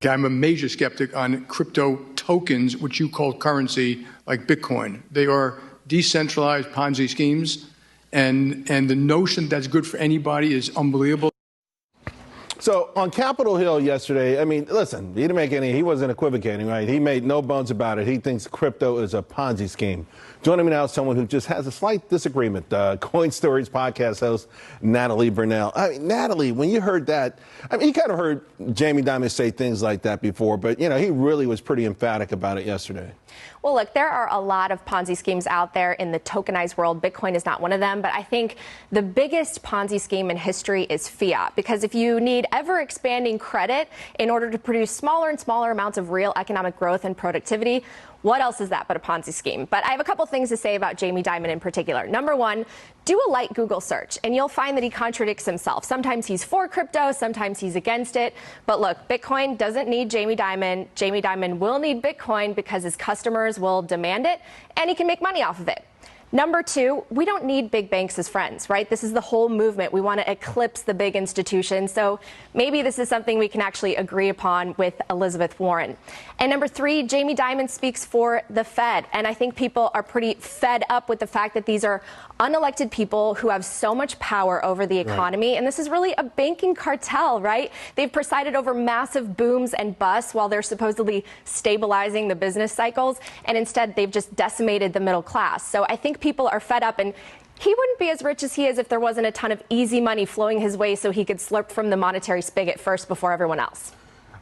Okay, I'm a major skeptic on crypto tokens, which you call currency, like Bitcoin. They are decentralized Ponzi schemes, and the notion that's good for anybody is unbelievable. So on Capitol Hill yesterday, I mean, listen, he wasn't equivocating, right? He made no bones about it. He thinks crypto is a Ponzi scheme. Joining me now is someone who just has a slight disagreement. Coin Stories podcast host, Natalie Brunell. I mean, Natalie, when you heard that, I mean, you kind of heard Jamie Dimon say things like that before, but, you know, he really was pretty emphatic about it yesterday. Well, look, there are a lot of Ponzi schemes out there in the tokenized world. Bitcoin is not one of them. But I think the biggest Ponzi scheme in history is fiat, because if you need ever expanding credit in order to produce smaller and smaller amounts of real economic growth and productivity, what else is that but a Ponzi scheme? But I have a couple things to say about Jamie Dimon in particular. Number one, do a light Google search, and you'll find that he contradicts himself. Sometimes he's for crypto, sometimes he's against it. But look, Bitcoin doesn't need Jamie Dimon. Jamie Dimon will need Bitcoin because his customers will demand it, and he can make money off of it. Number two, we don't need big banks as friends, right? This is the whole movement. We want to eclipse the big institutions. So maybe this is something we can actually agree upon with Elizabeth Warren. And number three, Jamie Dimon speaks for the Fed. And I think people are pretty fed up with the fact that these are unelected people who have so much power over the economy. Right. And this is really a banking cartel, right? They've presided over massive booms and busts while they're supposedly stabilizing the business cycles. And instead, they've just decimated the middle class. So I think people are fed up, and he wouldn't be as rich as he is if there wasn't a ton of easy money flowing his way so he could slurp from the monetary spigot first before everyone else.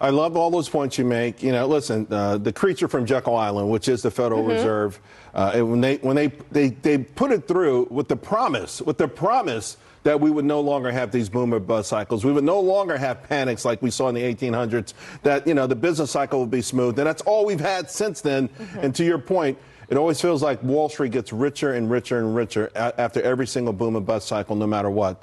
I love all those points you make. You know, listen, the creature from Jekyll Island, which is the Federal Reserve, when they put it through with the promise that we would no longer have these boom or bust cycles. We would no longer have panics like we saw in the 1800s, that, you know, the business cycle would be smooth. And that's all we've had since then. And to your point, it always feels like Wall Street gets richer and richer and richer after every single boom and bust cycle, no matter what.